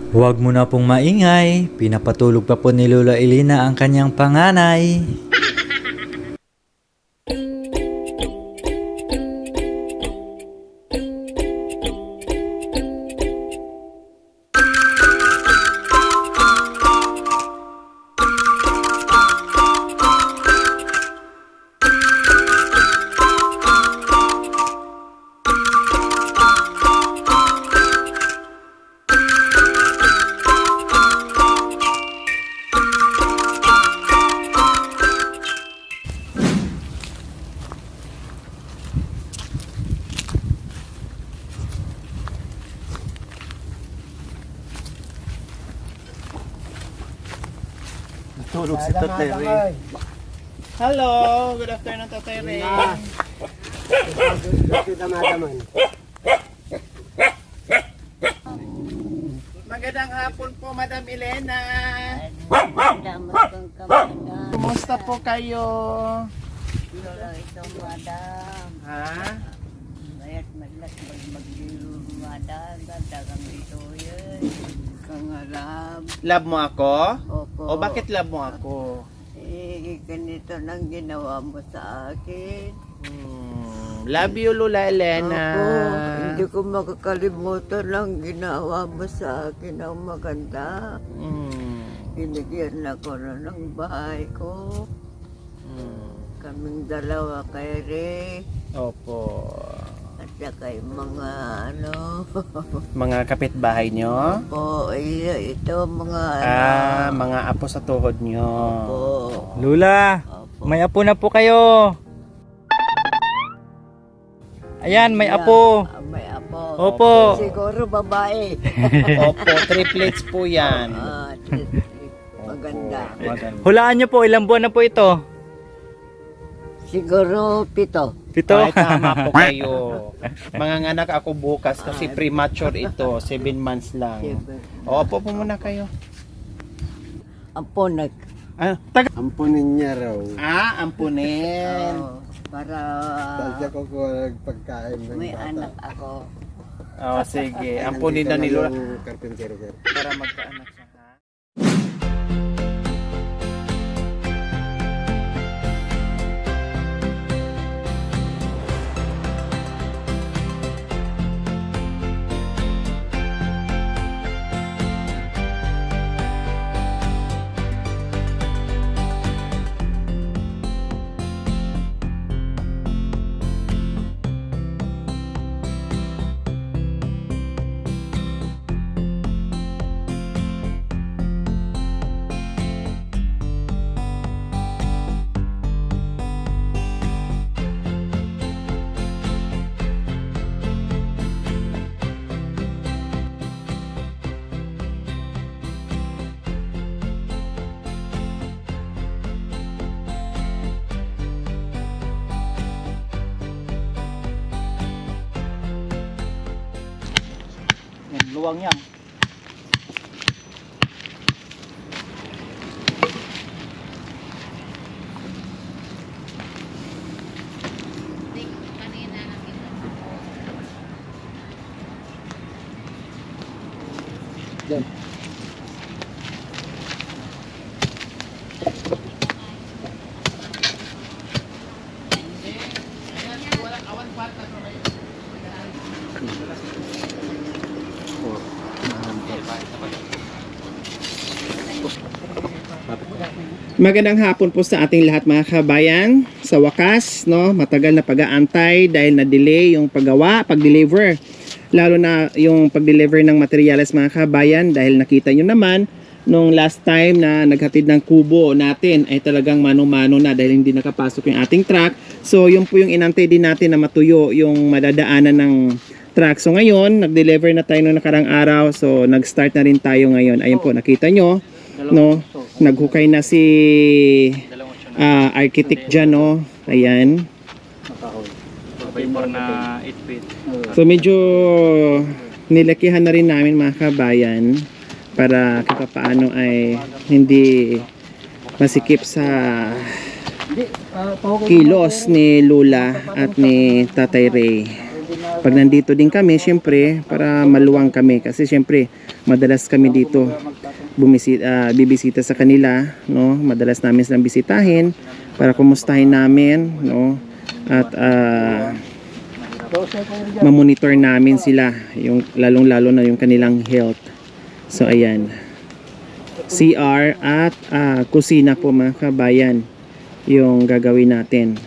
Huwag mo na pong maingay, pinapatulog pa po ni Lola Elena ang kanyang panganay. Tulog si Tatay Ray. Hello, good afternoon Tatay Ray. Magandang hapon po Madam Elena. Kumusta po kayo? Ito, madam. Ha? Mayat madlas madam. Dagang dito yun. Kangalab. Love mo ako? Opo. O bakit love mo ako? Ganito nang ginawa mo sa akin. Love you Lola Elena. Opo. Hindi ko makakalimutan ang ginawa mo sa akin ang maganda. Binigyan ako na ng bahay ko. Kaming dalawa kay Ray. Opo. At saka yung mga Mga kapitbahay nyo? Opo, ito mga Mga apo sa tuhod nyo. Opo. Lola, Opo. may apo na po kayo. Ayan, may apo. May apo. Opo. Siguro babae. Opo, triplets po yan. Maganda. Maganda. Hulaan niyo po, ilang buwan na po ito? Siguro 7. 7? Ay, tama po kayo. Manganganak ako bukas kasi premature ito. 7 months lang. Opo po muna kayo. Amponak. Ampunin niya raw. Ampunin. Para Dahil ko pagkain ng may bata. anak ako. Sige. Ampunin na ni Lola. Yung karpintero ko. Para magkaanak siya. Ha? Luwang yan. Magandang hapon po sa ating lahat mga kabayan. Sa wakas, no, matagal na pag-aantay dahil na-delay yung pag-deliver. Lalo na yung pag-deliver ng materyales mga kabayan dahil nakita nyo naman nung last time na naghatid ng kubo natin ay talagang mano-mano na dahil hindi nakapasok yung ating truck. So yun po yung inantay din natin na matuyo yung madadaanan ng truck. So ngayon, nag-deliver na tayo noong nakarang araw. So nag-start na rin tayo ngayon. Ayun po, nakita nyo, no, naghukay na si architect dyan, no. Ayan. na 8 feet. So medyo nilakihan na rin namin mga kabayan para kahit paano ay hindi masikip sa kilos ni Lula at ni Tatay Ray. Pag nandito din kami, syempre, para maluwang kami. Kasi syempre, madalas kami dito bibisita sa kanila, no? Madalas namin silang bisitahin para kumustahin namin, no? At mamonitor namin sila, yung lalong-lalo na yung kanilang health. So ayan. CR at kusina po mga kabayan yung gagawin natin.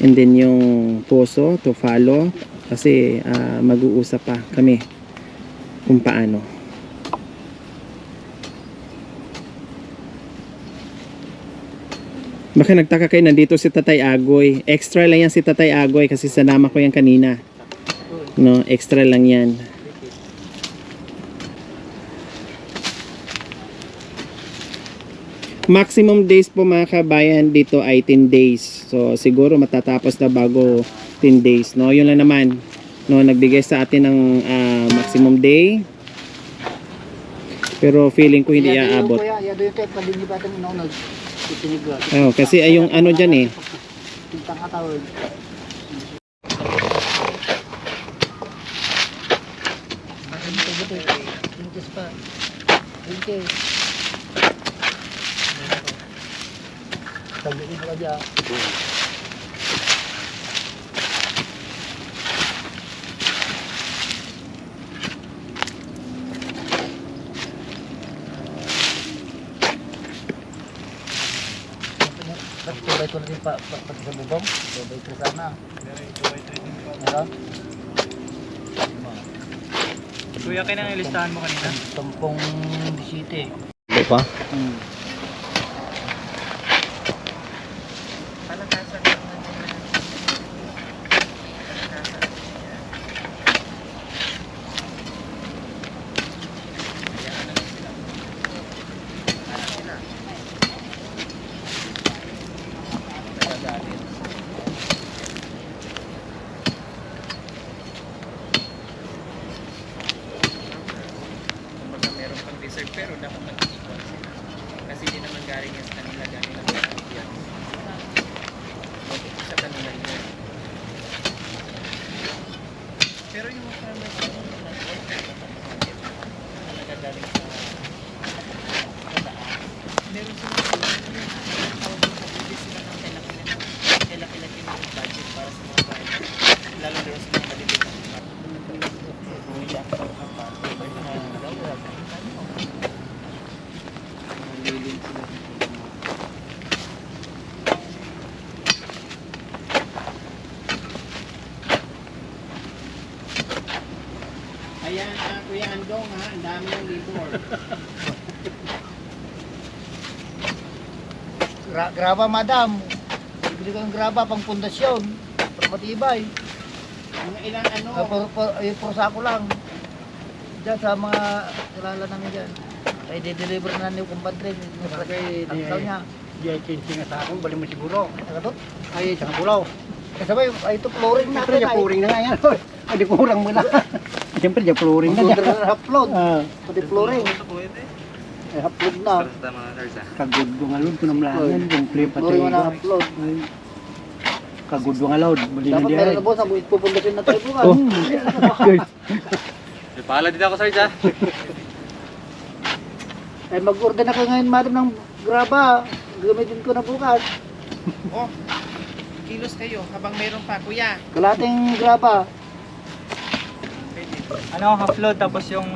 And then yung poso to follow kasi mag-uusap pa kami kung paano. Baka nagtaka kayo, nandito si Tatay Agoy. Extra lang yan si Tatay Agoy kasi sanama ko yan kanina. No, extra lang yan. Maximum days po mga kabayan dito ay 10 days. So siguro matatapos na bago 10 days, no? Yun lang naman. No, nagbigay sa atin ng maximum day. Pero feeling ko hindi aabot. Oh, kasi ay yung ano diyan eh. Tubay ko natin pa sa bubong. Tubay ko sana. Meron? Kuya, kayo nang ilistahan mo kanina? 10 Ito pa? Meron pang reserve pero dapat mag-iwan sila. Kasi hindi naman galing yan sa kanila, galing lang yan. Sa kanila yun. Pero yung mga farmers nagagaling sa meron sila sila ng kailangan yung budget para sa mga farmers. Lalo na sa mga maliliit na Ayan, Kuya Andong ha, ang dami ng labor. Graba madam. Bibili ko ng graba pang pundasyon. Para matibay. Mga ilang ano, Puro sako lang. Diyan sa mga kilala namin dyan. Ay di-deliver na niyo kumpadre. Ang tao niya. Diyan chinchin nga sa akin, bali mo siguro. Nakatot? Ay, sa bulaw. Kasabay, ay ito flooring natin. Siyempre, yung flooring na nga yan. Ay, di kurang mo na. Siyempre, yung flooring na dyan. Upload. Pati flooring. Ay, upload na. Kagod nga load ko ng langan. Yung flip at Flooring mo na upload. kagod nga load. Bali na Dapat diyan. meron na boss, ang pupundasyon na tayo bukas. Pala dito ako, Sarge, ha? Ay mag-order na ko ngayon madam ng graba. Gamitin ko na bukas. oh, kilos kayo habang meron pa, Kuya. Kalating graba. Ano, half load tapos yung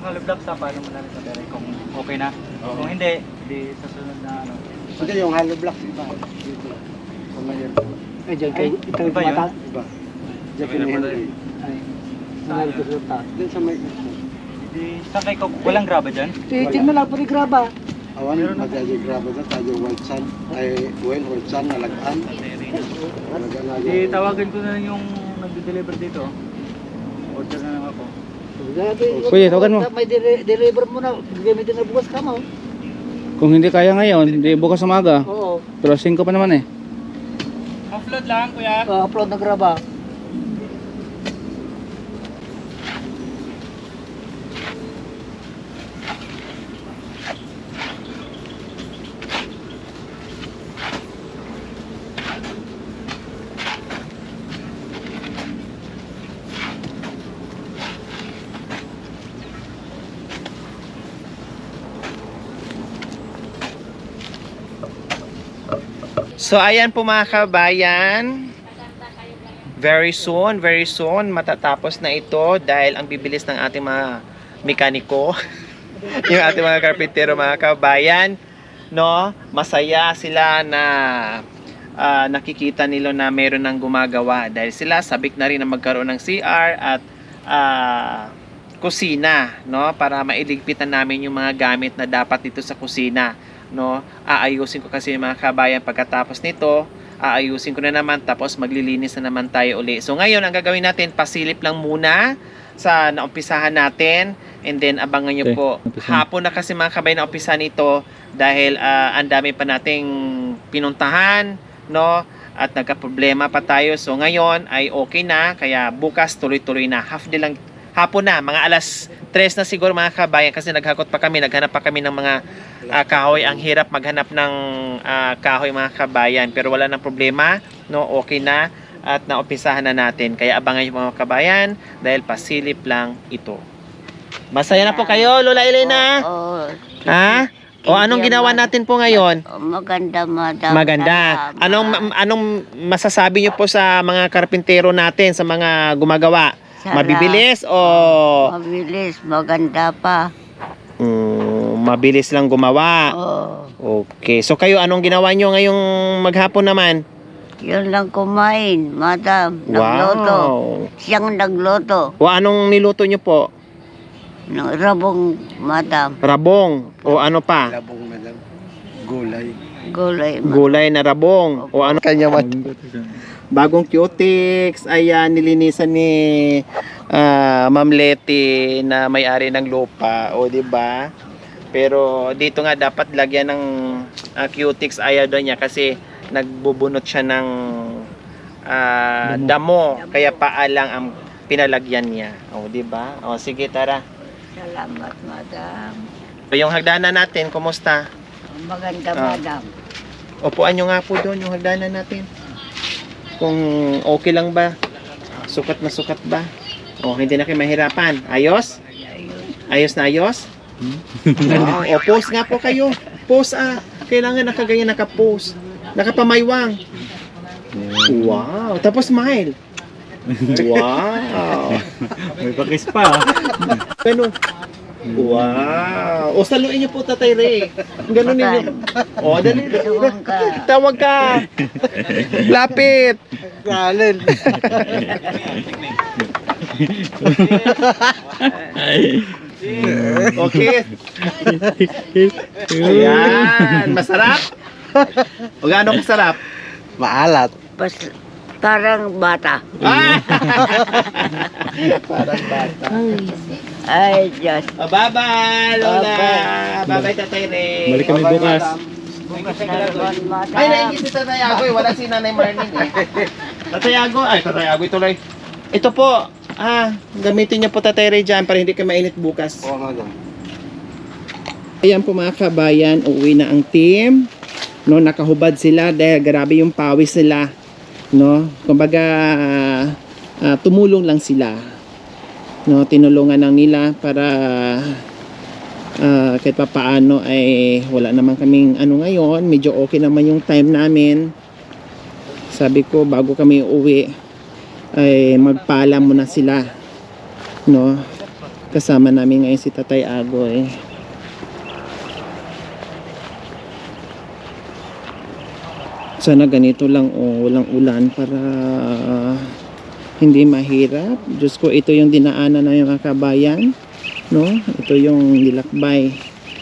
hollow blocks sa paano mo na rin sa dere kung okay na. Kung hindi, di sa sunod na ano. Hindi, yung hollow blocks iba. Dito. Kung ngayon. Ay, dyan kayo. Ito iba yun? Iba. Dyan kayo na Henry. Ay, saan resulta? Dyan sa may... Di, saan kayo, walang graba dyan? Titin mo lang pati graba. Awan, magjajagraba na tayo white sun. Ay, white sun, nalagaan. Di, tawagan ko na lang yung nagde-deliver dito. Order na lang ako. Kuya, tawagan mo. May deliver mo na. Gamitin na bukas ka mo. Kung hindi kaya ngayon, di bukas umaga. Oo. Pero 5 pa naman eh. Offload lang, kuya. Upload na graba. So ayan po mga kabayan. Very soon matatapos na ito dahil ang bibilis ng ating mga mekaniko, yung ating mga karpintero mga kabayan, no? Masaya sila na nakikita nila na meron ng gumagawa dahil sila sabik na rin na magkaroon ng CR at kusina, no? Para mailigpitan namin yung mga gamit na dapat dito sa kusina, no? Aayusin ko kasi mga kabayan pagkatapos nito. Aayusin ko na naman tapos maglilinis na naman tayo uli. So ngayon ang gagawin natin, pasilip lang muna sa naumpisahan natin and then abangan nyo po. Hapon na kasi mga kabayan na umpisa nito dahil ang dami pa nating pinuntahan, no? At nagka-problema pa tayo. So ngayon ay okay na kaya bukas tuloy-tuloy na. Half day lang, hapon na, mga alas 3 na siguro mga kabayan kasi naghanap pa kami ng mga kahoy. Ang hirap maghanap ng kahoy mga kabayan pero wala nang problema, no? Okay na at naumpisahan na natin kaya abangan yung mga kabayan dahil pasilip lang ito. Masaya na po kayo Lola Elena? Oo. Ha? O anong ginawa natin po ngayon? Maganda, madam. Maganda. Anong masasabi niyo po sa mga karpintero natin, sa mga gumagawa? Mabibilis o Mabilis, maganda pa. mabilis lang gumawa? Oo. Okay. So kayo anong ginawa niyo ngayong maghapon naman? Yun lang kumain, madam. Nagluto. Wow. Siyang nagluto. O anong niluto niyo po? Ng rabong, madam. Rabong o ano pa? Labong madam. Gulay. Gulay. Gulay na rabong o ano kanya bagong cutics ay nilinisan ni Ma'am Leti na may-ari ng lupa o di ba? Pero dito nga dapat lagyan ng cutics ayaw daw niya kasi nagbubunot siya ng damo kaya paalang ang pinalagyan niya. O di ba? O sige tara. Salamat, madam. Yung hagdanan natin, kumusta? Maganda, Ah. madam. Upuan nyo nga po doon yung hagdanan natin. Kung okay lang ba? Sukat na sukat ba? O hindi na kayo mahirapan. Ayos? Ayos na ayos? Wow. O pose nga po kayo. Pose kailangan nakaganyan nakapose. Nakapamaywang. Wow. Tapos smile. Wow. May pakis pa. Ganun. Wow. O saluin niyo po Tatay Ray. Ganun niyo. O dali. Tuwang ka. Tawag ka. Lapit. Galin. Okay. Ayan. Masarap? O gaano kasarap? Maalat. Parang bata. Parang bata. Ay, Diyos. Bye-bye, Lola. Bye-bye, Tatay Ray. Balik kami bukas. Bukas na naman, madam. Ay, naingit si Tatay Agoy. Wala si Nanay Marlene eh. Tatay Agoy. Ay, Tatay Agoy tuloy. Ito po. Gamitin niyo po Tatay Ray dyan para hindi kayo mainit bukas. Oo madam. Ayan po mga kabayan, uuwi na ang team. No, nakahubad sila dahil grabe yung pawis nila. No, kumbaga tumulong lang sila. No, tinulungan lang nila para kahit pa paano ay wala naman kaming ano ngayon, medyo okay naman yung time namin. Sabi ko bago kami uuwi ay magpaalam muna sila. No, kasama namin ngayon si Tatay Agoy. Sana ganito lang o walang ulan para hindi mahirap. Diyos ko, ito yung dinaanan ng mga kabayan, no? Ito yung nilakbay,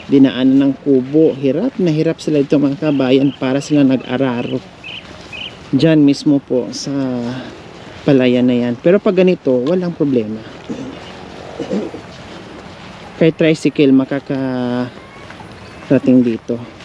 dinaanan ng kubo. Hirap na hirap sila ito mga kabayan para sila nag-araro. Diyan mismo po sa palayan na yan. Pero pag ganito, walang problema. Kay tricycle makakarating dito.